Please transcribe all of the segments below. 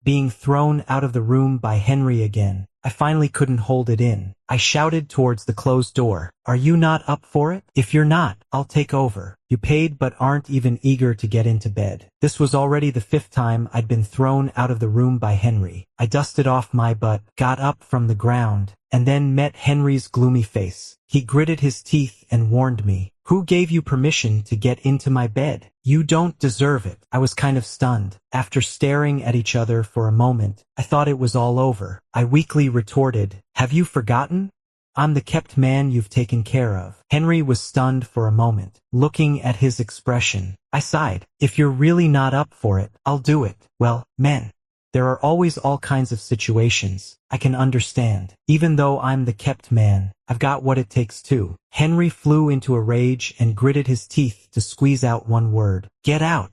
being thrown out of the room by Henry again. I finally couldn't hold it in. I shouted towards the closed door. Are you not up for it? If you're not, I'll take over. You paid but aren't even eager to get into bed. This was already the 5th time I'd been thrown out of the room by Henry. I dusted off my butt, got up from the ground, and then met Henry's gloomy face. He gritted his teeth and warned me. Who gave you permission to get into my bed? You don't deserve it. I was kind of stunned. After staring at each other for a moment, I thought it was all over. I weakly retorted, have you forgotten? I'm the kept man you've taken care of. Henry was stunned for a moment, looking at his expression. I sighed. If you're really not up for it, I'll do it. Well, men. There are always all kinds of situations. I can understand. Even though I'm the kept man, I've got what it takes too. Henry flew into a rage and gritted his teeth to squeeze out one word. Get out.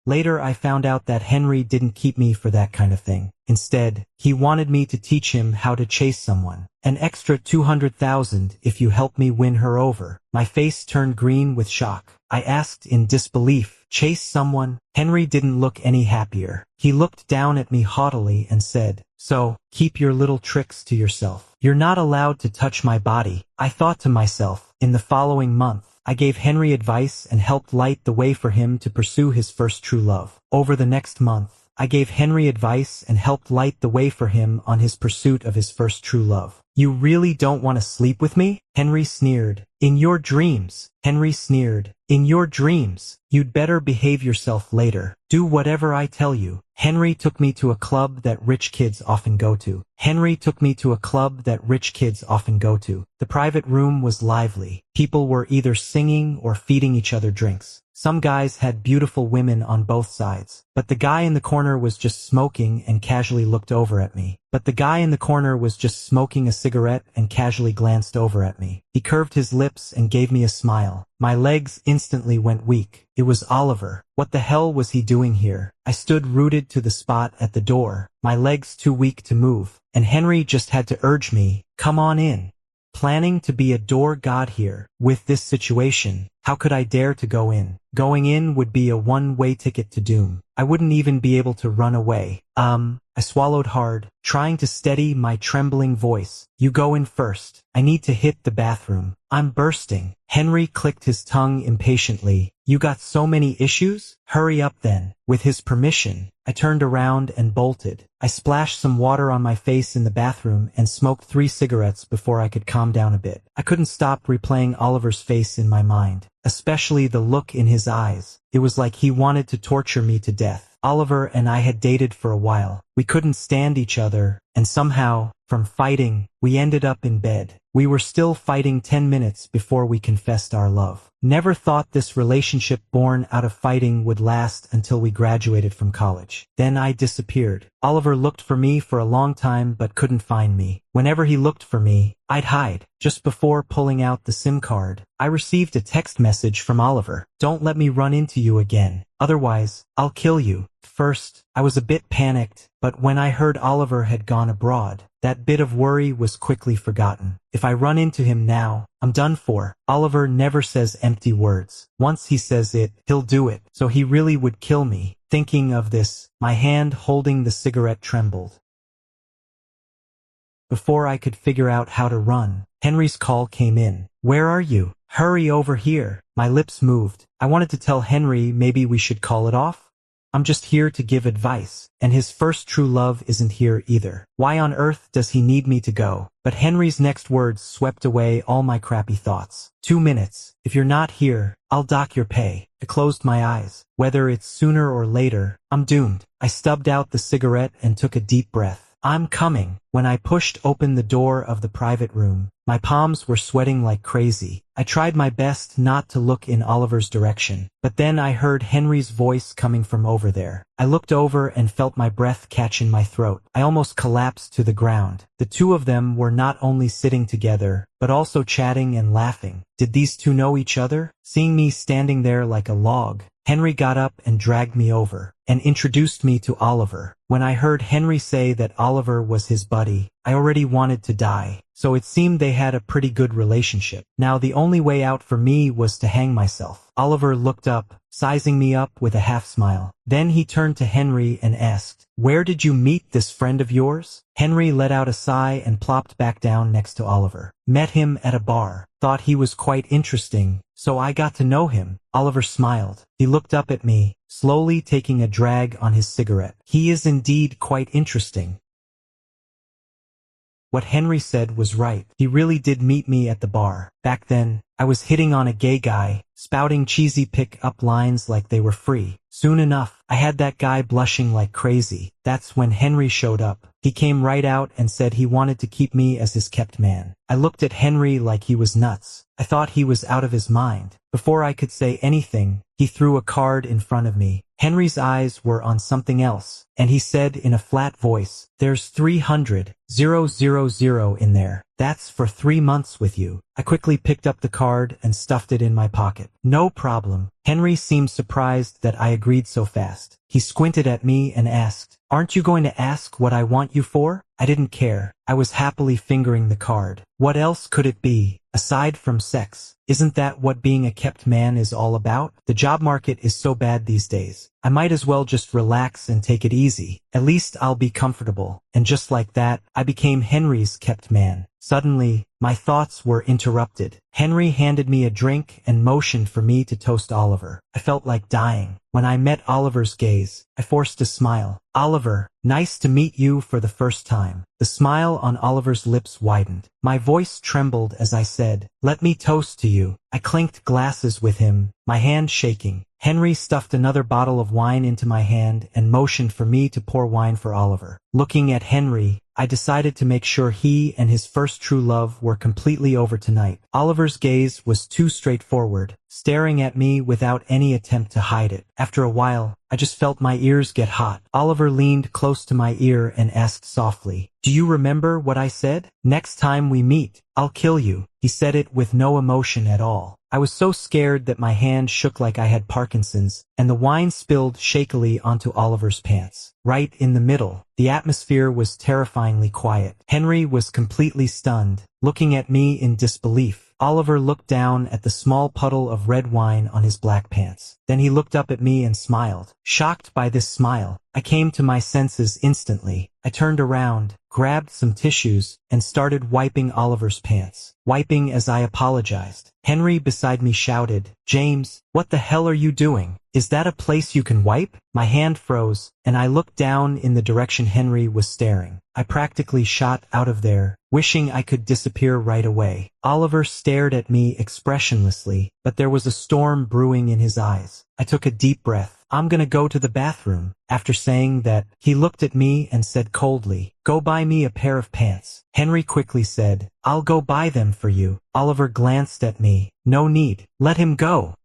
Later I found out that Henry didn't keep me for that kind of thing. Instead, he wanted me to teach him how to chase someone. An extra 200,000 if you help me win her over. My face turned green with shock. I asked in disbelief, chase someone? Henry didn't look any happier. He looked down at me haughtily and said, so, keep your little tricks to yourself. You're not allowed to touch my body. I thought to myself. In the following month, I gave Henry advice and helped light the way for him to pursue his first true love. Over the next month, I gave Henry advice and helped light the way for him on his pursuit of his first true love. You really don't want to sleep with me? Henry sneered. In your dreams. Henry sneered. In your dreams. You'd better behave yourself later. Do whatever I tell you. Henry took me to a club that rich kids often go to. Henry took me to a club that rich kids often go to. The private room was lively. People were either singing or feeding each other drinks. Some guys had beautiful women on both sides. But the guy in the corner was just smoking and casually looked over at me. But the guy in the corner was just smoking a cigarette and casually glanced over at me. He curved his lips and gave me a smile. My legs instantly went weak. It was Oliver. What the hell was he doing here? I stood rooted to the spot at the door, my legs too weak to move, and Henry just had to urge me, come on in. Planning to be a door god here. With this situation, how could I dare to go in? Going in would be a one-way ticket to doom. I wouldn't even be able to run away. I swallowed hard, trying to steady my trembling voice. You go in first. I need to hit the bathroom. I'm bursting. Henry clicked his tongue impatiently. You got so many issues? Hurry up then. With his permission, I turned around and bolted. I splashed some water on my face in the bathroom and smoked 3 cigarettes before I could calm down a bit. I couldn't stop replaying Oliver's face in my mind, especially the look in his eyes. It was like he wanted to torture me to death. Oliver and I had dated for a while. We couldn't stand each other, and somehow, from fighting, we ended up in bed. We were still fighting 10 minutes before we confessed our love. Never thought this relationship born out of fighting would last until we graduated from college. Then I disappeared. Oliver looked for me for a long time but couldn't find me. Whenever he looked for me, I'd hide. Just before pulling out the SIM card, I received a text message from Oliver. Don't let me run into you again. Otherwise, I'll kill you. First, I was a bit panicked, but when I heard Oliver had gone abroad, that bit of worry was quickly forgotten. If I run into him now, I'm done for. Oliver never says empty words. Once he says it, he'll do it. So he really would kill me. Thinking of this, my hand holding the cigarette trembled. Before I could figure out how to run, Henry's call came in. Where are you? Hurry over here. My lips moved. I wanted to tell Henry maybe we should call it off. I'm just here to give advice, and his first true love isn't here either. Why on earth does he need me to go? But Henry's next words swept away all my crappy thoughts. 2 minutes. If you're not here, I'll dock your pay. I closed my eyes. Whether it's sooner or later, I'm doomed. I stubbed out the cigarette and took a deep breath. I'm coming. When I pushed open the door of the private room, my palms were sweating like crazy. I tried my best not to look in Oliver's direction, but then I heard Henry's voice coming from over there. I looked over and felt my breath catch in my throat. I almost collapsed to the ground. The two of them were not only sitting together, but also chatting and laughing. Did these two know each other? Seeing me standing there like a log, Henry got up and dragged me over, and introduced me to Oliver. When I heard Henry say that Oliver was his buddy, I already wanted to die. So it seemed they had a pretty good relationship. Now the only way out for me was to hang myself. Oliver looked up, sizing me up with a half smile. Then he turned to Henry and asked, "Where did you meet this friend of yours?" Henry let out a sigh and plopped back down next to Oliver. "Met him at a bar. Thought he was quite interesting, so I got to know him." Oliver smiled. He looked up at me, slowly taking a drag on his cigarette. "He is indeed quite interesting." What Henry said was right. He really did meet me at the bar. Back then, I was hitting on a gay guy, spouting cheesy pick-up lines like they were free. Soon enough, I had that guy blushing like crazy. That's when Henry showed up. He came right out and said he wanted to keep me as his kept man. I looked at Henry like he was nuts. I thought he was out of his mind. Before I could say anything, he threw a card in front of me. Henry's eyes were on something else, and he said in a flat voice, "There's 300,000 in there. That's for 3 months with you." I quickly picked up the card and stuffed it in my pocket. "No problem." Henry seemed surprised that I agreed so fast. He squinted at me and asked, "Aren't you going to ask what I want you for?" I didn't care. I was happily fingering the card. What else could it be, aside from sex? Isn't that what being a kept man is all about? The job market is so bad these days. I might as well just relax and take it easy. At least I'll be comfortable. And just like that, I became Henry's kept man. Suddenly, my thoughts were interrupted. Henry handed me a drink and motioned for me to toast Oliver. I felt like dying. When I met Oliver's gaze, I forced a smile. "Oliver, nice to meet you for the first time." The smile on Oliver's lips widened. My voice trembled as I said, "Let me toast to you." I clinked glasses with him, my hand shaking. Henry stuffed another bottle of wine into my hand and motioned for me to pour wine for Oliver. Looking at Henry, I decided to make sure he and his first true love were completely over tonight. Oliver's gaze was too straightforward, staring at me without any attempt to hide it. After a while, I just felt my ears get hot. Oliver leaned close to my ear and asked softly, "Do you remember what I said? Next time we meet, I'll kill you." He said it with no emotion at all. I was so scared that my hand shook like I had Parkinson's, and the wine spilled shakily onto Oliver's pants. Right in the middle, the atmosphere was terrifyingly quiet. Henry was completely stunned, looking at me in disbelief. Oliver looked down at the small puddle of red wine on his black pants. Then he looked up at me and smiled. Shocked by this smile, I came to my senses instantly. I turned around, grabbed some tissues, and started wiping Oliver's pants. Wiping as I apologized. Henry beside me shouted, "James, what the hell are you doing? Is that a place you can wipe?" My hand froze, and I looked down in the direction Henry was staring. I practically shot out of there, wishing I could disappear right away. Oliver stared at me expressionlessly, but there was a storm brewing in his eyes. I took a deep breath. "I'm gonna go to the bathroom." After saying that, he looked at me and said coldly, "Go buy me a pair of pants." Henry quickly said, "I'll go buy them for you." Oliver glanced at me. "No need. Let him go."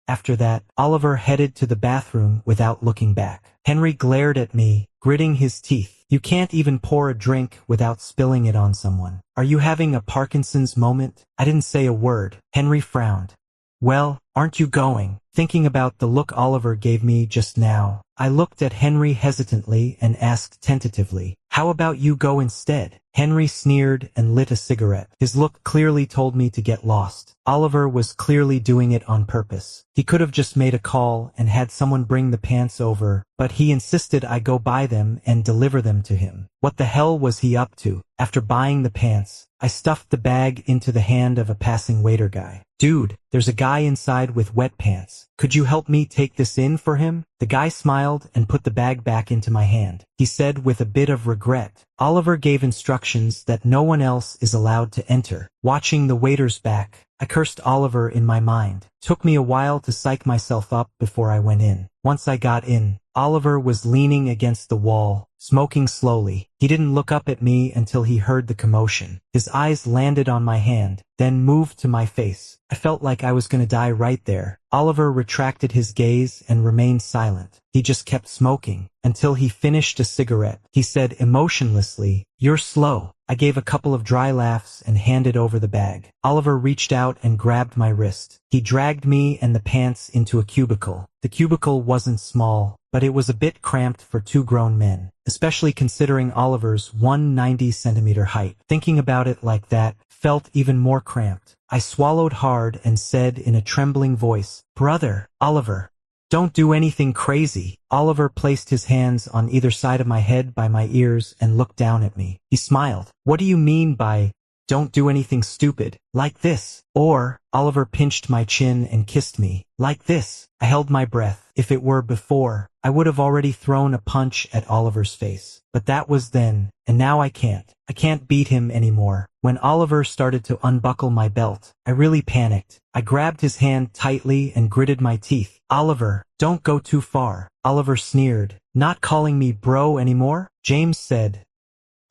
After that, Oliver headed to the bathroom without looking back. Henry glared at me, gritting his teeth. "You can't even pour a drink without spilling it on someone. Are you having a Parkinson's moment?" I didn't say a word. Henry frowned. "Well, aren't you going?" Thinking about the look Oliver gave me just now, I looked at Henry hesitantly and asked tentatively, "How about you go instead?" Henry sneered and lit a cigarette. His look clearly told me to get lost. Oliver was clearly doing it on purpose. He could have just made a call and had someone bring the pants over, but he insisted I go buy them and deliver them to him. What the hell was he up to? After buying the pants, I stuffed the bag into the hand of a passing waiter guy. "Dude, there's a guy inside with wet pants. Could you help me take this in for him?" The guy smiled and put the bag back into my hand. He said with a bit of regret, "Oliver gave instructions that no one else is allowed to enter." Watching the waiter's back, I cursed Oliver in my mind. Took me a while to psych myself up before I went in. Once I got in, Oliver was leaning against the wall, smoking slowly. He didn't look up at me until he heard the commotion. His eyes landed on my hand, then moved to my face. I felt like I was gonna die right there. Oliver retracted his gaze and remained silent. He just kept smoking, until he finished a cigarette. He said emotionlessly, "You're slow." I gave a couple of dry laughs and handed over the bag. Oliver reached out and grabbed my wrist. He dragged me and the pants into a cubicle. The cubicle wasn't small. but it was a bit cramped for two grown men, especially considering Oliver's 190-centimeter height. Thinking about it like that felt even more cramped. I swallowed hard and said in a trembling voice, "Brother, Oliver, don't do anything crazy." Oliver placed his hands on either side of my head by my ears and looked down at me. He smiled. "What do you mean by don't do anything stupid? Like this?" Or, Oliver pinched my chin and kissed me. "Like this." I held my breath. If it were before, I would have already thrown a punch at Oliver's face. But that was then, and now I can't. I can't beat him anymore. When Oliver started to unbuckle my belt, I really panicked. I grabbed his hand tightly and gritted my teeth. "Oliver, don't go too far." Oliver sneered. "Not calling me bro anymore?" James said.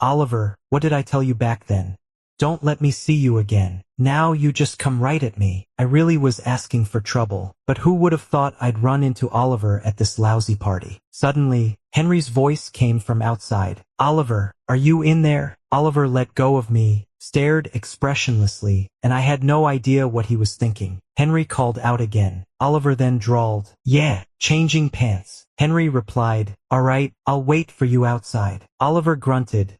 "Oliver, what did I tell you back then? Don't let me see you again. Now you just come right at me." I really was asking for trouble, but who would have thought I'd run into Oliver at this lousy party? Suddenly, Henry's voice came from outside. "Oliver, are you in there?" Oliver let go of me, stared expressionlessly, and I had no idea what he was thinking. Henry called out again. Oliver then drawled, "Yeah, changing pants." Henry replied, "All right, I'll wait for you outside." Oliver grunted,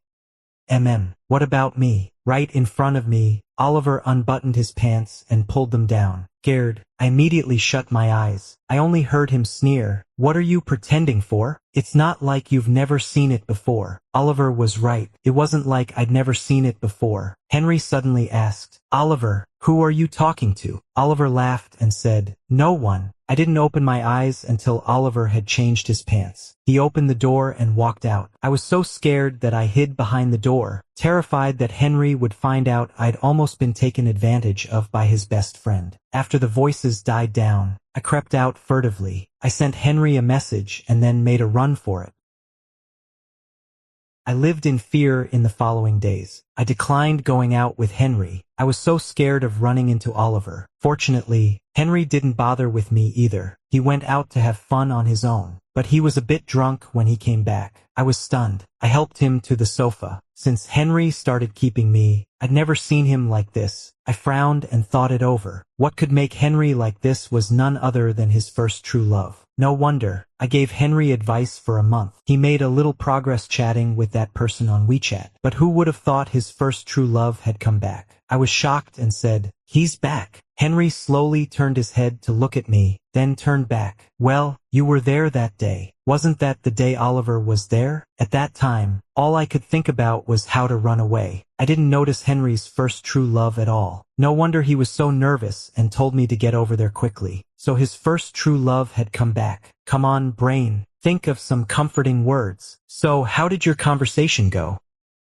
What about me?" Right in front of me, Oliver unbuttoned his pants and pulled them down. Scared, I immediately shut my eyes. I only heard him sneer, "What are you pretending for? It's not like you've never seen it before." Oliver was right. It wasn't like I'd never seen it before. Henry suddenly asked, "Oliver, who are you talking to?" Oliver laughed and said, "No one." I didn't open my eyes until Oliver had changed his pants. He opened the door and walked out. I was so scared that I hid behind the door, terrified that Henry would find out I'd almost been taken advantage of by his best friend. After the voices died down, I crept out furtively. I sent Henry a message and then made a run for it. I lived in fear in the following days. I declined going out with Henry. I was so scared of running into Oliver. Fortunately, Henry didn't bother with me either. He went out to have fun on his own, but he was a bit drunk when he came back. I was stunned. I helped him to the sofa. Since Henry started keeping me, I'd never seen him like this. I frowned and thought it over. What could make Henry like this was none other than his first true love. No wonder. I gave Henry advice for a month. He made a little progress chatting with that person on WeChat. But who would have thought his first true love had come back? I was shocked and said, "He's back." Henry slowly turned his head to look at me, then turned back. "Well, you were there that day. Wasn't that the day Oliver was there?" At that time, all I could think about was how to run away. I didn't notice Henry's first true love at all. No wonder he was so nervous and told me to get over there quickly. So his first true love had come back. Come on, brain. Think of some comforting words. "So how did your conversation go?"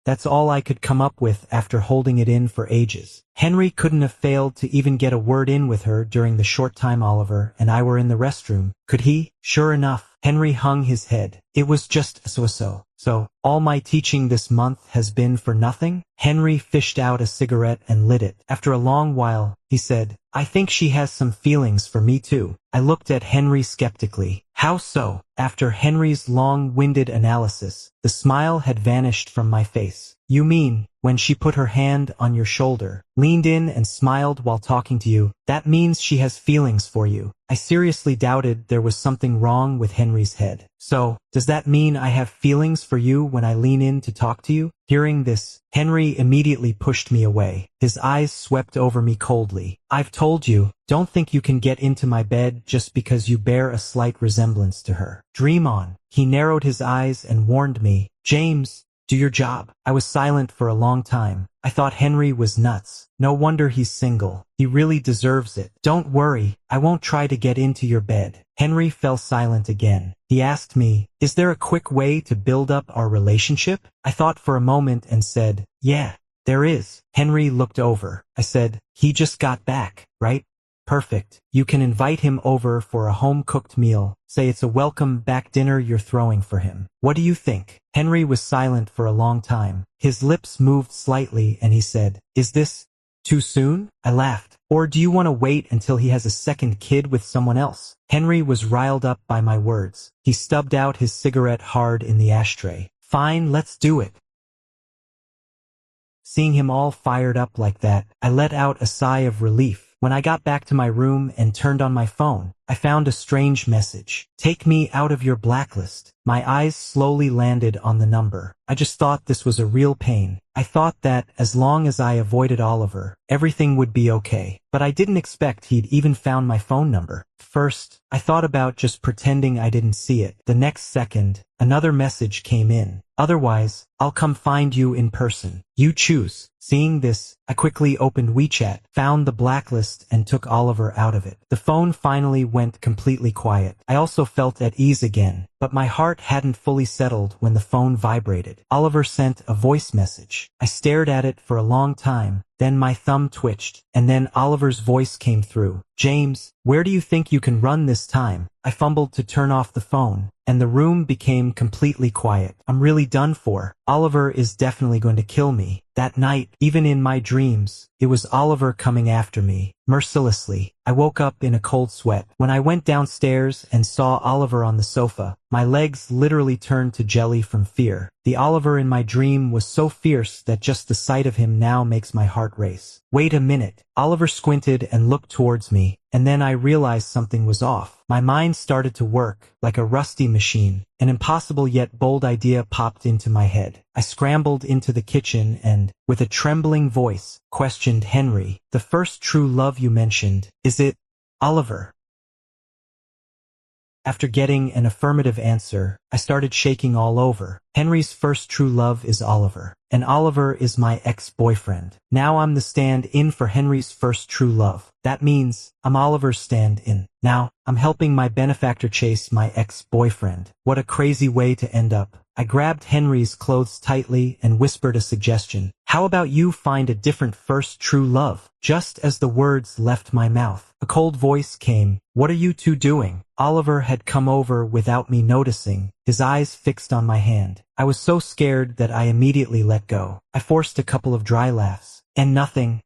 That's all I could come up with after holding it in for ages. Henry couldn't have failed to even get a word in with her during the short time Oliver and I were in the restroom, could he? Sure enough, Henry hung his head. "It was just so. So, all my teaching this month has been for nothing?" Henry fished out a cigarette and lit it. After a long while, he said, "I think she has some feelings for me too." I looked at Henry skeptically. "How so?" After Henry's long-winded analysis, the smile had vanished from my face. "You mean, when she put her hand on your shoulder, leaned in and smiled while talking to you, that means she has feelings for you." I seriously doubted there was something wrong with Henry's head. "So, does that mean I have feelings for you when I lean in to talk to you?" Hearing this, Henry immediately pushed me away. His eyes swept over me coldly. "I've told you, don't think you can get into my bed just because you bear a slight resemblance to her. Dream on." He narrowed his eyes and warned me, "James, do your job." I was silent for a long time. I thought Henry was nuts. No wonder he's single. He really deserves it. "Don't worry, I won't try to get into your bed." Henry fell silent again. He asked me, "Is there a quick way to build up our relationship?" I thought for a moment and said, "Yeah, there is." Henry looked over. I said, "He just got back, right? Perfect. You can invite him over for a home-cooked meal. Say it's a welcome-back dinner you're throwing for him. What do you think?" Henry was silent for a long time. His lips moved slightly and he said, "Is this too soon?" I laughed. "Or do you want to wait until he has a second kid with someone else?" Henry was riled up by my words. He stubbed out his cigarette hard in the ashtray. "Fine, let's do it." Seeing him all fired up like that, I let out a sigh of relief. When I got back to my room and turned on my phone, I found a strange message. Take me out of your blacklist. My eyes slowly landed on the number. I just thought this was a real pain. I thought that, as long as I avoided Oliver, everything would be okay. But I didn't expect he'd even found my phone number. First, I thought about just pretending I didn't see it. The next second, another message came in. Otherwise, I'll come find you in person. You choose. Seeing this, I quickly opened WeChat, found the blacklist, and took Oliver out of it. The phone finally went completely quiet. I also felt at ease again, but my heart hadn't fully settled when the phone vibrated. Oliver sent a voice message. I stared at it for a long time, then my thumb twitched, and then Oliver's voice came through. James, where do you think you can run this time? I fumbled to turn off the phone, and the room became completely quiet. I'm really done for. Oliver is definitely going to kill me. That night, even in my dreams, it was Oliver coming after me, mercilessly. I woke up in a cold sweat. When I went downstairs and saw Oliver on the sofa, my legs literally turned to jelly from fear. The Oliver in my dream was so fierce that just the sight of him now makes my heart race. Wait a minute. Oliver squinted and looked towards me, and then I realized something was off. My mind started to work, like a rusty machine. An impossible yet bold idea popped into my head. I scrambled into the kitchen and, with a trembling voice, questioned Henry. The first true love you mentioned, is it Oliver? After getting an affirmative answer, I started shaking all over. Henry's first true love is Oliver, and Oliver is my ex-boyfriend. Now I'm the stand-in for Henry's first true love. That means I'm Oliver's stand-in. Now, I'm helping my benefactor chase my ex-boyfriend. What a crazy way to end up. I grabbed Henry's clothes tightly and whispered a suggestion. How about you find a different first true love? Just as the words left my mouth, a cold voice came. What are you two doing? Oliver had come over without me noticing, his eyes fixed on my hand. I was so scared that I immediately let go. I forced a couple of dry laughs. And nothing.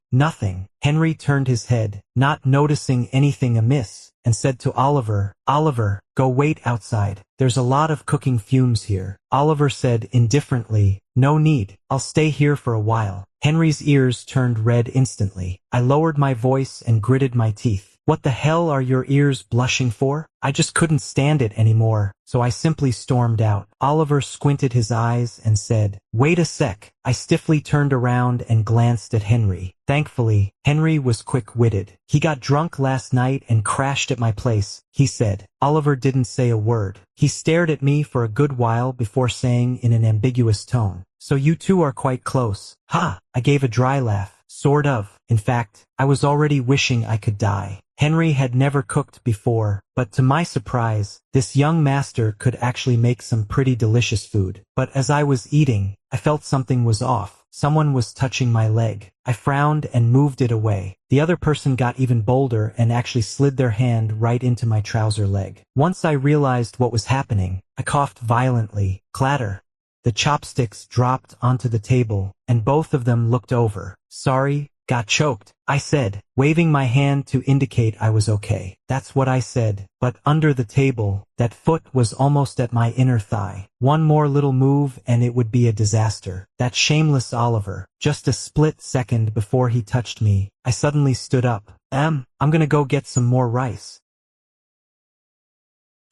Henry turned his head, not noticing anything amiss, and said to Oliver, Oliver, go wait outside. There's a lot of cooking fumes here. Oliver said indifferently, no need. I'll stay here for a while. Henry's ears turned red instantly. I lowered my voice and gritted my teeth. What the hell are your ears blushing for? I just couldn't stand it anymore, so I simply stormed out. Oliver squinted his eyes and said, wait a sec. I stiffly turned around and glanced at Henry. Thankfully, Henry was quick-witted. He got drunk last night and crashed at my place, he said. Oliver didn't say a word. He stared at me for a good while before saying in an ambiguous tone, so you two are quite close. Ha! I gave a dry laugh. Sort of. In fact, I was already wishing I could die. Henry had never cooked before, but to my surprise, this young master could actually make some pretty delicious food. But as I was eating, I felt something was off. Someone was touching my leg. I frowned and moved it away. The other person got even bolder and actually slid their hand right into my trouser leg. Once I realized what was happening, I coughed violently. Clatter. The chopsticks dropped onto the table, and both of them looked over. Sorry, got choked, I said, waving my hand to indicate I was okay. That's what I said, but under the table, that foot was almost at my inner thigh. One more little move and it would be a disaster. That shameless Oliver. Just a split second before he touched me, I suddenly stood up. I'm gonna go get some more rice.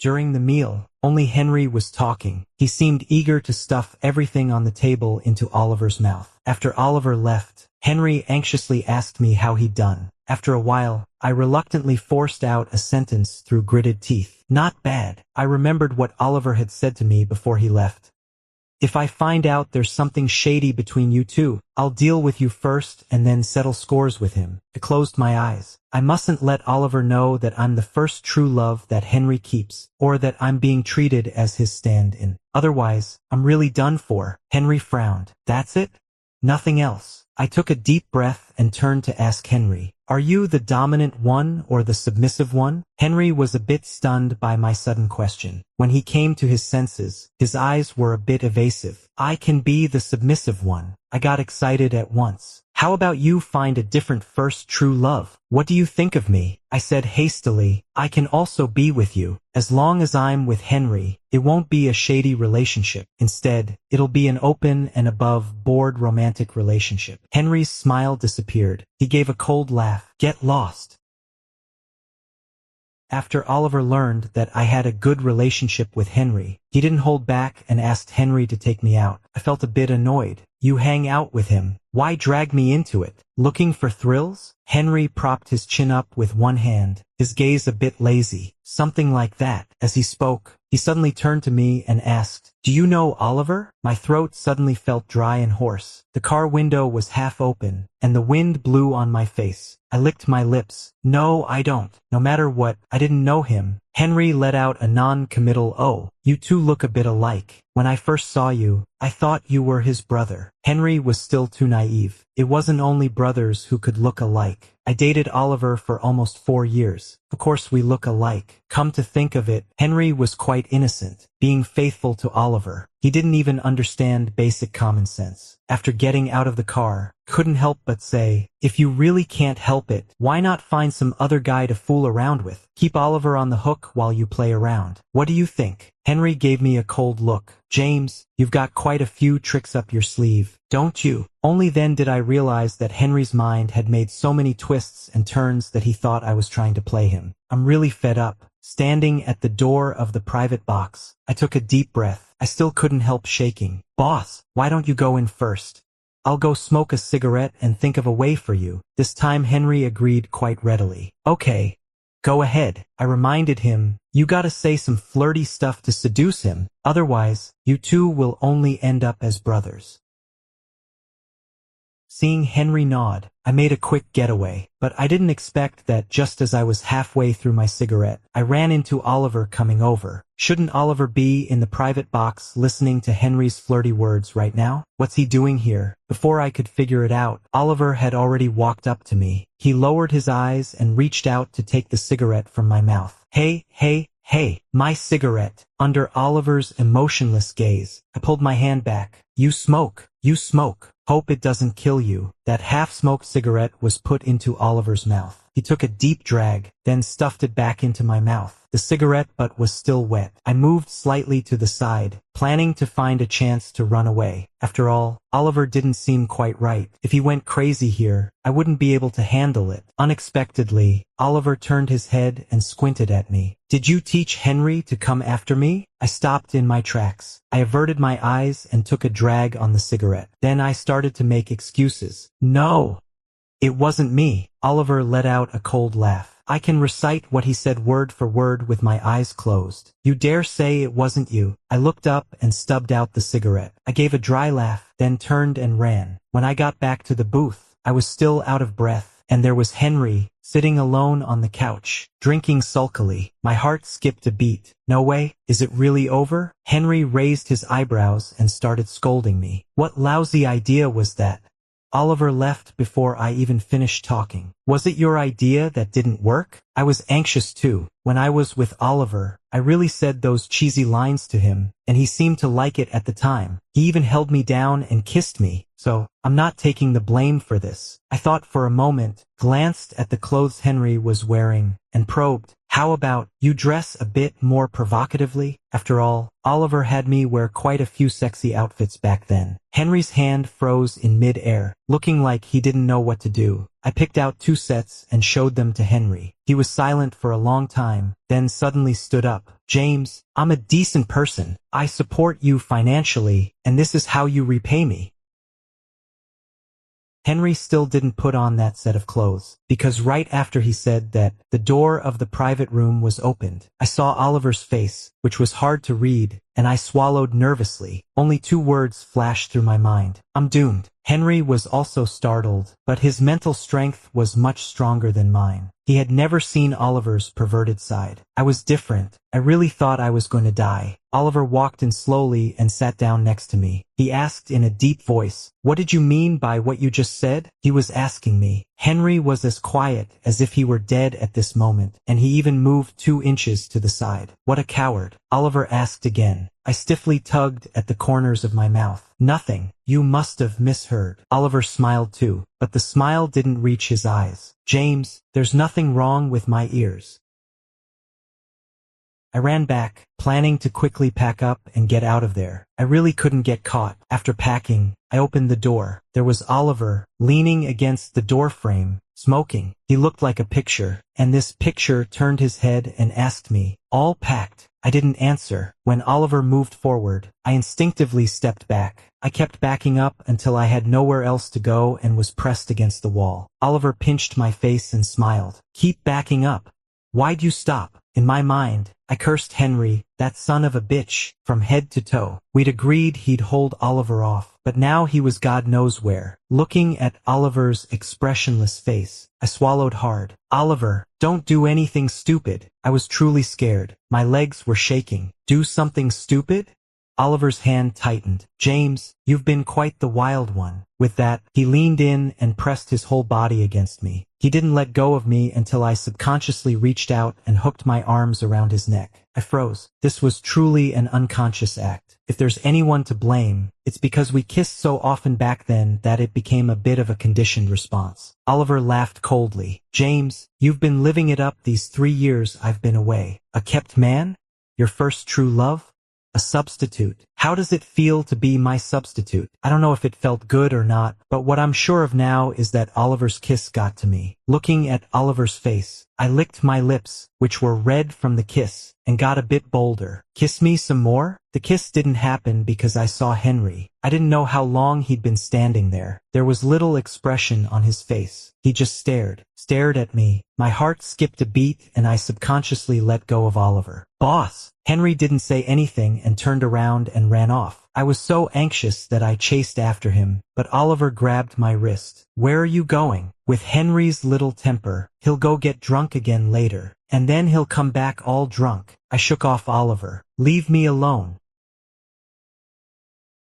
During the meal, only Henry was talking. He seemed eager to stuff everything on the table into Oliver's mouth. After Oliver left, Henry anxiously asked me how he'd done. After a while, I reluctantly forced out a sentence through gritted teeth. Not bad. I remembered what Oliver had said to me before he left. If I find out there's something shady between you two, I'll deal with you first and then settle scores with him. I closed my eyes. I mustn't let Oliver know that I'm the first true love that Henry keeps, or that I'm being treated as his stand-in. Otherwise, I'm really done for. Henry frowned. That's it? Nothing else. I took a deep breath and turned to ask Henry, are you the dominant one or the submissive one? Henry was a bit stunned by my sudden question. When he came to his senses, his eyes were a bit evasive. I can be the submissive one. I got excited at once. How about you find a different first true love? What do you think of me? I said hastily, I can also be with you. As long as I'm with Henry, it won't be a shady relationship. Instead, it'll be an open and above-board romantic relationship. Henry's smile disappeared. He gave a cold laugh. Get lost. After Oliver learned that I had a good relationship with Henry, he didn't hold back and asked Henry to take me out. I felt a bit annoyed. You hang out with him. Why drag me into it? Looking for thrills? Henry propped his chin up with one hand, his gaze a bit lazy. Something like that. As he spoke, he suddenly turned to me and asked, "Do you know Oliver?" My throat suddenly felt dry and hoarse. The car window was half open, and the wind blew on my face. I licked my lips. No, I don't. No matter what, I didn't know him. Henry let out a non-committal "oh, you two look a bit alike. When I first saw you, I thought you were his brother." Henry was still too naive. It wasn't only brothers who could look alike. I dated Oliver for almost 4 years. Of course we look alike. Come to think of it, Henry was quite innocent, being faithful to Oliver. He didn't even understand basic common sense. After getting out of the car, couldn't help but say, if you really can't help it, why not find some other guy to fool around with? Keep Oliver on the hook while you play around. What do you think? Henry gave me a cold look. James, you've got quite a few tricks up your sleeve, don't you? Only then did I realize that Henry's mind had made so many twists and turns that he thought I was trying to play him. I'm really fed up. Standing at the door of the private box, I took a deep breath. I still couldn't help shaking. Boss, why don't you go in first? I'll go smoke a cigarette and think of a way for you. This time Henry agreed quite readily. Okay, go ahead. I reminded him, you gotta say some flirty stuff to seduce him, otherwise, you two will only end up as brothers. Seeing Henry nod, I made a quick getaway, but I didn't expect that just as I was halfway through my cigarette, I ran into Oliver coming over. Shouldn't Oliver be in the private box listening to Henry's flirty words right now? What's he doing here? Before I could figure it out, Oliver had already walked up to me. He lowered his eyes and reached out to take the cigarette from my mouth. Hey, my cigarette. Under Oliver's emotionless gaze, I pulled my hand back. You smoke. Hope it doesn't kill you. That half-smoked cigarette was put into Oliver's mouth. He took a deep drag, then stuffed it back into my mouth. The cigarette butt was still wet. I moved slightly to the side, planning to find a chance to run away. After all, Oliver didn't seem quite right. If he went crazy here, I wouldn't be able to handle it. Unexpectedly, Oliver turned his head and squinted at me. Did you teach Henry to come after me? I stopped in my tracks. I averted my eyes and took a drag on the cigarette. Then I started to make excuses. No, it wasn't me. Oliver let out a cold laugh. I can recite what he said word for word with my eyes closed. You dare say it wasn't you? I looked up and stubbed out the cigarette. I gave a dry laugh, then turned and ran. When I got back to the booth, I was still out of breath, and there was Henry, sitting alone on the couch, drinking sulkily. My heart skipped a beat. No way, is it really over? Henry raised his eyebrows and started scolding me. What lousy idea was that? Oliver left before I even finished talking. Was it your idea that didn't work? I was anxious too. When I was with Oliver, I really said those cheesy lines to him, and he seemed to like it at the time. He even held me down and kissed me, so I'm not taking the blame for this. I thought for a moment, glanced at the clothes Henry was wearing, and probed, how about you dress a bit more provocatively? After all, Oliver had me wear quite a few sexy outfits back then. Henry's hand froze in mid-air, looking like he didn't know what to do. I picked out 2 sets and showed them to Henry. He was silent for a long time, then suddenly stood up. James, I'm a decent person. I support you financially, and this is how you repay me. Henry still didn't put on that set of clothes, because right after he said that, the door of the private room was opened. I saw Oliver's face, which was hard to read, and I swallowed nervously. Only 2 words flashed through my mind. I'm doomed. Henry was also startled, but his mental strength was much stronger than mine. He had never seen Oliver's perverted side. I was different. I really thought I was going to die. Oliver walked in slowly and sat down next to me. He asked in a deep voice, "What did you mean by what you just said?" He was asking me. Henry was as quiet as if he were dead at this moment, and he even moved 2 inches to the side. What a coward. Oliver asked again. I stiffly tugged at the corners of my mouth. Nothing. You must have misheard. Oliver smiled too, but the smile didn't reach his eyes. James, there's nothing wrong with my ears. I ran back, planning to quickly pack up and get out of there. I really couldn't get caught. After packing, I opened the door. There was Oliver, leaning against the door frame, smoking. He looked like a picture, and this picture turned his head and asked me, "All packed?" I didn't answer. When Oliver moved forward, I instinctively stepped back. I kept backing up until I had nowhere else to go and was pressed against the wall. Oliver pinched my face and smiled. "Keep backing up. Why'd you stop?" In my mind, I cursed Henry, that son of a bitch, from head to toe. We'd agreed he'd hold Oliver off, but now he was God knows where. Looking at Oliver's expressionless face, I swallowed hard. "Oliver, don't do anything stupid." I was truly scared. My legs were shaking. "Do something stupid?" Oliver's hand tightened. "James, you've been quite the wild one." With that, he leaned in and pressed his whole body against me. He didn't let go of me until I subconsciously reached out and hooked my arms around his neck. I froze. This was truly an unconscious act. If there's anyone to blame, it's because we kissed so often back then that it became a bit of a conditioned response. Oliver laughed coldly. "James, you've been living it up these 3 years I've been away. A kept man? Your first true love? A substitute. How does it feel to be my substitute?" I don't know if it felt good or not, but what I'm sure of now is that Oliver's kiss got to me. Looking at Oliver's face, I licked my lips, which were red from the kiss, and got a bit bolder. "Kiss me some more?" The kiss didn't happen because I saw Henry. I didn't know how long he'd been standing there. There was little expression on his face. He just stared at me. My heart skipped a beat and I subconsciously let go of Oliver. "Boss!" Henry didn't say anything and turned around and ran off. I was so anxious that I chased after him, but Oliver grabbed my wrist. "Where are you going?" "With Henry's little temper. He'll go get drunk again later, and then he'll come back all drunk." I shook off Oliver. "Leave me alone."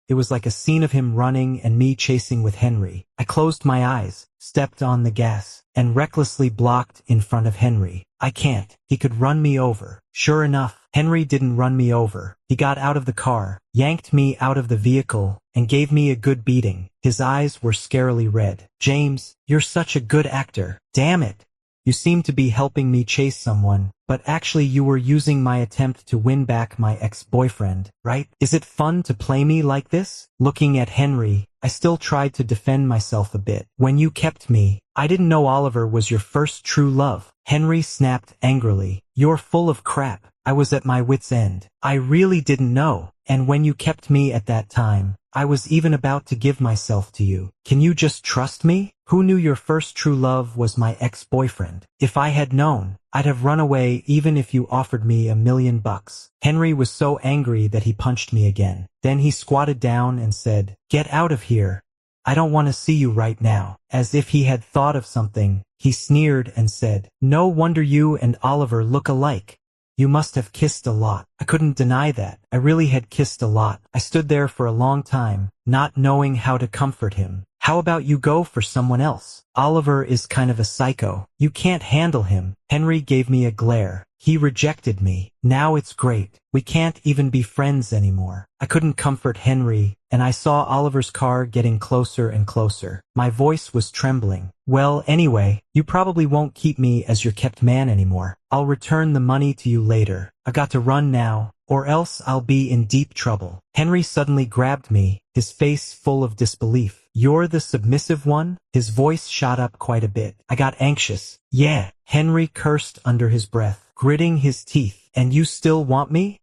It was like a scene of him running and me chasing with Henry. I closed my eyes, stepped on the gas, and recklessly blocked in front of Henry. "I can't. He could run me over." Sure enough, Henry didn't run me over. He got out of the car, yanked me out of the vehicle, and gave me a good beating. His eyes were scarily red. "James, you're such a good actor. Damn it. You seem to be helping me chase someone, but actually you were using my attempt to win back my ex-boyfriend, right? Is it fun to play me like this?" Looking at Henry, I still tried to defend myself a bit. "When you kept me, I didn't know Oliver was your first true love." Henry snapped angrily. "You're full of crap." I was at my wit's end. "I really didn't know. And when you kept me at that time, I was even about to give myself to you. Can you just trust me? Who knew your first true love was my ex-boyfriend? If I had known, I'd have run away even if you offered me $1,000,000. Henry was so angry that he punched me again. Then he squatted down and said, "Get out of here. I don't want to see you right now." As if he had thought of something, he sneered and said, "No wonder you and Oliver look alike. You must have kissed a lot." I couldn't deny that. I really had kissed a lot. I stood there for a long time, not knowing how to comfort him. "How about you go for someone else? Oliver is kind of a psycho. You can't handle him." Henry gave me a glare. He rejected me. "Now it's great. We can't even be friends anymore." I couldn't comfort Henry, and I saw Oliver's car getting closer and closer. My voice was trembling. "Well, anyway, you probably won't keep me as your kept man anymore. I'll return the money to you later. I got to run now, or else I'll be in deep trouble." Henry suddenly grabbed me, his face full of disbelief. "You're the submissive one?" His voice shot up quite a bit. I got anxious. "Yeah," Henry cursed under his breath, gritting his teeth. "And you still want me?"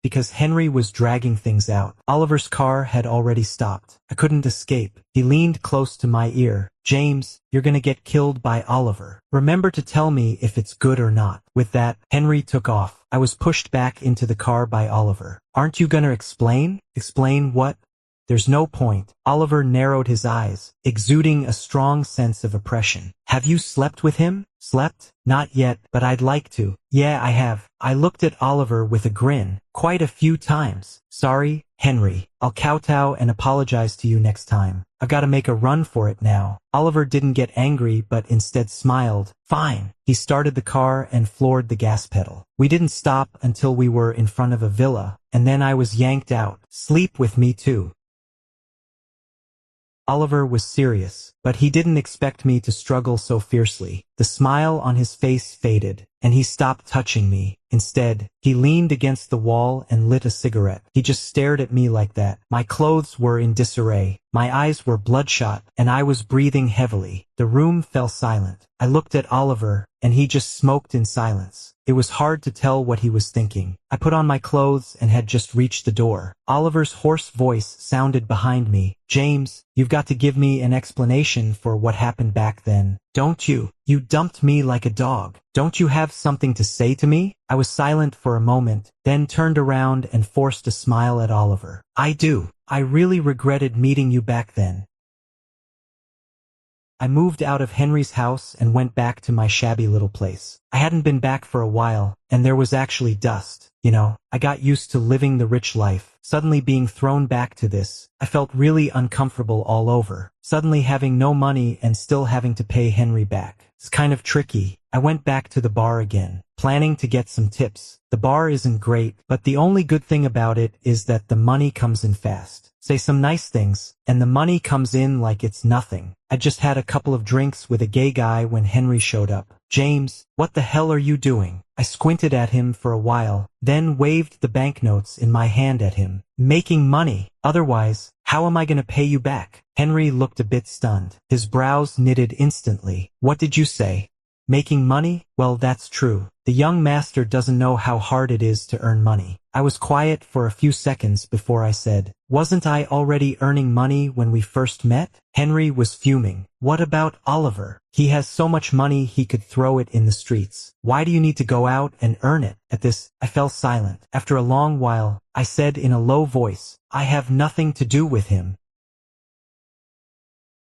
Because Henry was dragging things out. Oliver's car had already stopped. I couldn't escape. He leaned close to my ear. "James, you're gonna get killed by Oliver. Remember to tell me if it's good or not." With that, Henry took off. I was pushed back into the car by Oliver. "Aren't you gonna explain?" "Explain what?" "There's no point." Oliver narrowed his eyes, exuding a strong sense of oppression. "Have you slept with him?" "Slept? Not yet, but I'd like to." "Yeah, I have." I looked at Oliver with a grin. "Quite a few times." "Sorry, Henry. I'll kowtow and apologize to you next time. I've got to make a run for it now." Oliver didn't get angry but instead smiled. "Fine." He started the car and floored the gas pedal. We didn't stop until we were in front of a villa, and then I was yanked out. "Sleep with me too." Oliver was serious, but he didn't expect me to struggle so fiercely. The smile on his face faded, and he stopped touching me. Instead, he leaned against the wall and lit a cigarette. He just stared at me like that. My clothes were in disarray. My eyes were bloodshot, and I was breathing heavily. The room fell silent. I looked at Oliver, and he just smoked in silence. It was hard to tell what he was thinking. I put on my clothes and had just reached the door. Oliver's hoarse voice sounded behind me. James, you've got to give me an explanation for what happened back then. Don't you? You dumped me like a dog. Don't you have something to say to me? I was silent for a moment, then turned around and forced a smile at Oliver. I do. I really regretted meeting you back then. I moved out of Henry's house and went back to my shabby little place. I hadn't been back for a while, and there was actually dust. You know, I got used to living the rich life. Suddenly being thrown back to this, I felt really uncomfortable all over. Suddenly having no money and still having to pay Henry back. It's kind of tricky. I went back to the bar again, planning to get some tips. The bar isn't great, but the only good thing about it is that the money comes in fast. Say some nice things, and the money comes in like it's nothing. I just had a couple of drinks with a gay guy when Henry showed up. James, what the hell are you doing? I squinted at him for a while, then waved the banknotes in my hand at him. Making money. Otherwise, how am I gonna pay you back? Henry looked a bit stunned. His brows knitted instantly. What did you say? Making money? Well, that's true. The young master doesn't know how hard it is to earn money. I was quiet for a few seconds before I said, wasn't I already earning money when we first met? Henry was fuming. What about Oliver? He has so much money he could throw it in the streets. Why do you need to go out and earn it? At this, I fell silent. After a long while, I said in a low voice, I have nothing to do with him.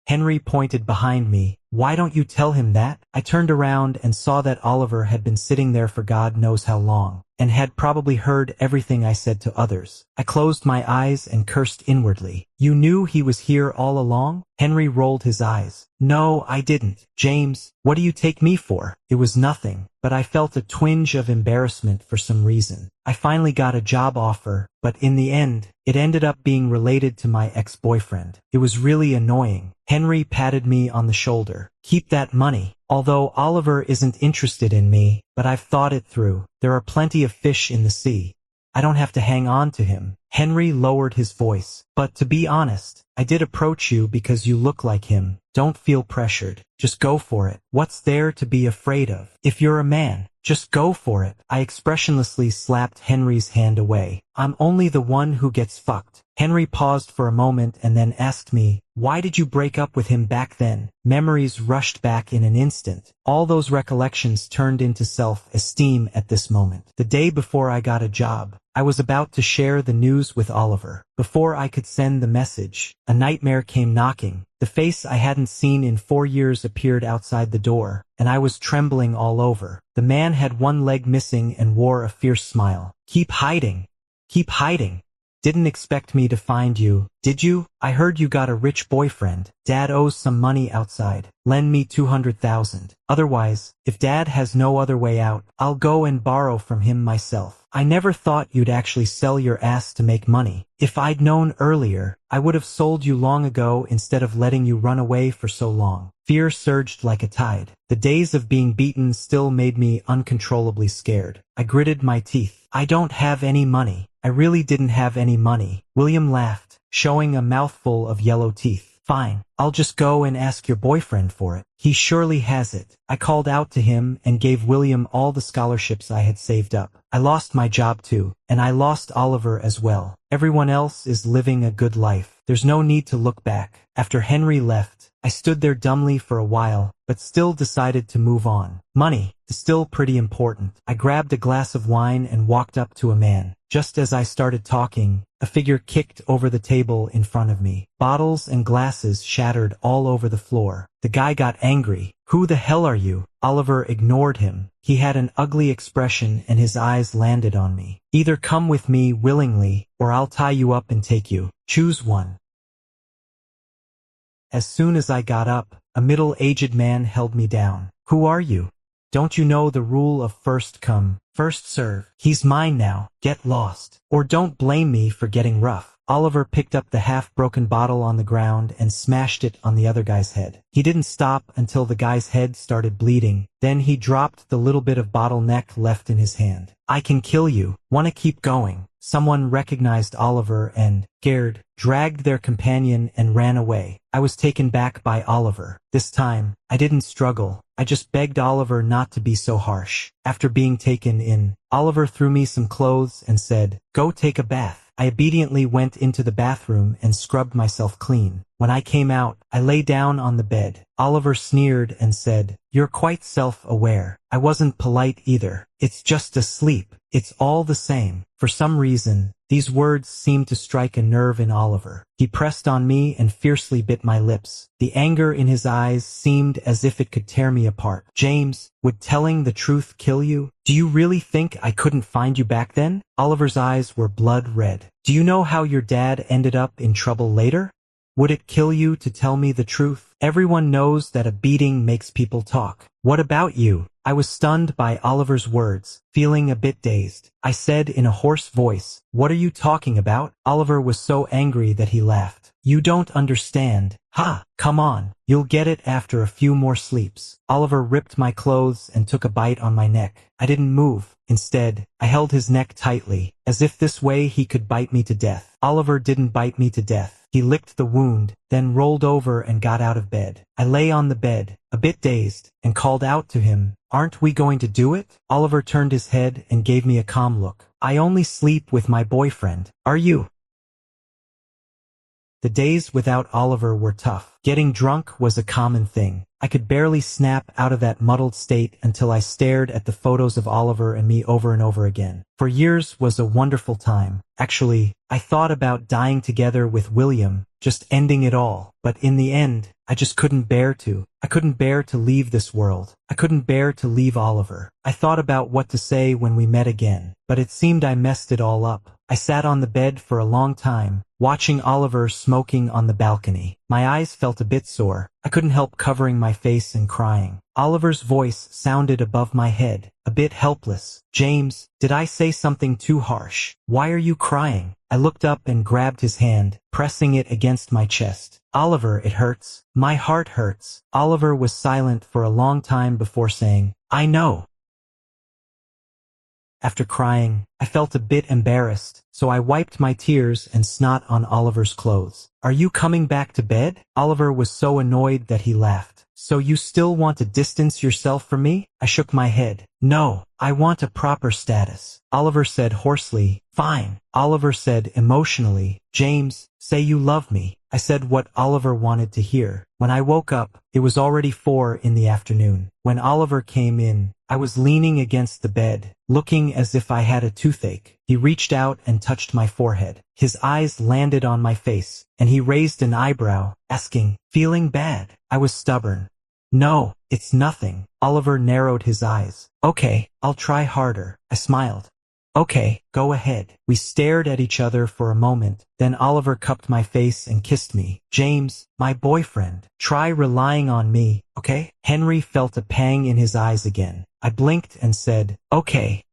Henry pointed behind me. Why don't you tell him that? I turned around and saw that Oliver had been sitting there for God knows how long, and had probably heard everything I said to others. I closed my eyes and cursed inwardly. You knew he was here all along? Henry rolled his eyes. No, I didn't. James, what do you take me for? It was nothing, but I felt a twinge of embarrassment for some reason. I finally got a job offer, but in the end, it ended up being related to my ex-boyfriend. It was really annoying. Henry patted me on the shoulder. Keep that money. Although Oliver isn't interested in me, but I've thought it through. There are plenty of fish in the sea. I don't have to hang on to him. Henry lowered his voice. But to be honest, I did approach you because you look like him. Don't feel pressured. Just go for it. What's there to be afraid of? If you're a man, just go for it. I expressionlessly slapped Henry's hand away. I'm only the one who gets fucked. Henry paused for a moment and then asked me, why did you break up with him back then? Memories rushed back in an instant. All those recollections turned into self-esteem at this moment. The day before I got a job, I was about to share the news with Oliver. Before I could send the message, a nightmare came knocking. The face I hadn't seen in 4 years appeared outside the door, and I was trembling all over. The man had one leg missing and wore a fierce smile. Keep hiding. Keep hiding. Didn't expect me to find you, did you? I heard you got a rich boyfriend. Dad owes some money outside. Lend me 200,000. Otherwise, if Dad has no other way out, I'll go and borrow from him myself. I never thought you'd actually sell your ass to make money. If I'd known earlier, I would have sold you long ago instead of letting you run away for so long. Fear surged like a tide. The days of being beaten still made me uncontrollably scared. I gritted my teeth. I don't have any money. I really didn't have any money. William laughed, showing a mouthful of yellow teeth. Fine, I'll just go and ask your boyfriend for it. He surely has it. I called out to him and gave William all the scholarships I had saved up. I lost my job too, and I lost Oliver as well. Everyone else is living a good life. There's no need to look back. After Henry left, I stood there dumbly for a while, but still decided to move on. Money is still pretty important. I grabbed a glass of wine and walked up to a man. Just as I started talking, a figure kicked over the table in front of me. Bottles and glasses shattered all over the floor. The guy got angry. Who the hell are you? Oliver ignored him. He had an ugly expression and his eyes landed on me. Either come with me willingly, or I'll tie you up and take you. Choose one. As soon as I got up, a middle-aged man held me down. Who are you? Don't you know the rule of first come, First serve. He's mine now. Get lost. Or don't blame me for getting rough. Oliver picked up the half-broken bottle on the ground and smashed it on the other guy's head. He didn't stop until the guy's head started bleeding. Then he dropped the little bit of bottleneck left in his hand. I can kill you. Wanna keep going? Someone recognized Oliver and, scared, dragged their companion and ran away. I was taken back by Oliver. This time, I didn't struggle. I just begged Oliver not to be so harsh. After being taken in, Oliver threw me some clothes and said, "Go take a bath." I obediently went into the bathroom and scrubbed myself clean. When I came out, I lay down on the bed. Oliver sneered and said, "You're quite self-aware." I wasn't polite either. "It's just asleep. It's all the same." For some reason, these words seemed to strike a nerve in Oliver. He pressed on me and fiercely bit my lips. The anger in his eyes seemed as if it could tear me apart. "James, would telling the truth kill you? Do you really think I couldn't find you back then?" Oliver's eyes were blood red. "Do you know how your dad ended up in trouble later? Would it kill you to tell me the truth? Everyone knows that a beating makes people talk. What about you?" I was stunned by Oliver's words, feeling a bit dazed. I said in a hoarse voice, "What are you talking about?" Oliver was so angry that he laughed. "You don't understand. Ha! Come on. You'll get it after a few more sleeps." Oliver ripped my clothes and took a bite on my neck. I didn't move. Instead, I held his neck tightly, as if this way he could bite me to death. Oliver didn't bite me to death. He licked the wound, then rolled over and got out of bed. I lay on the bed, a bit dazed, and called out to him, "Aren't we going to do it?" Oliver turned his head and gave me a calm look. "I only sleep with my boyfriend. Are you?" The days without Oliver were tough. Getting drunk was a common thing. I could barely snap out of that muddled state until I stared at the photos of Oliver and me over and over again. For years was a wonderful time. Actually, I thought about dying together with William, just ending it all. But in the end, I just couldn't bear to. I couldn't bear to leave this world. I couldn't bear to leave Oliver. I thought about what to say when we met again, but it seemed I messed it all up. I sat on the bed for a long time, watching Oliver smoking on the balcony. My eyes felt a bit sore. I couldn't help covering my face and crying. Oliver's voice sounded above my head, a bit helpless. "James, did I say something too harsh? Why are you crying?" I looked up and grabbed his hand, pressing it against my chest. "Oliver, it hurts. My heart hurts." Oliver was silent for a long time before saying, "I know." After crying, I felt a bit embarrassed, so I wiped my tears and snot on Oliver's clothes. "Are you coming back to bed?" Oliver was so annoyed that he laughed. "So you still want to distance yourself from me?" I shook my head. "No, I want a proper status." Oliver said hoarsely, "Fine." Oliver said emotionally, "James, say you love me." I said what Oliver wanted to hear. When I woke up, it was already 4 in the afternoon. When Oliver came in, I was leaning against the bed, looking as if I had a toothache. He reached out and touched my forehead. His eyes landed on my face, and he raised an eyebrow, asking, "Feeling bad?" I was stubborn. "No, it's nothing." Oliver narrowed his eyes. "Okay, I'll try harder." I smiled. "Okay, go ahead." We stared at each other for a moment, then Oliver cupped my face and kissed me. "James, my boyfriend, try relying on me, okay?" Henry felt a pang in his eyes again. I blinked and said, "Okay."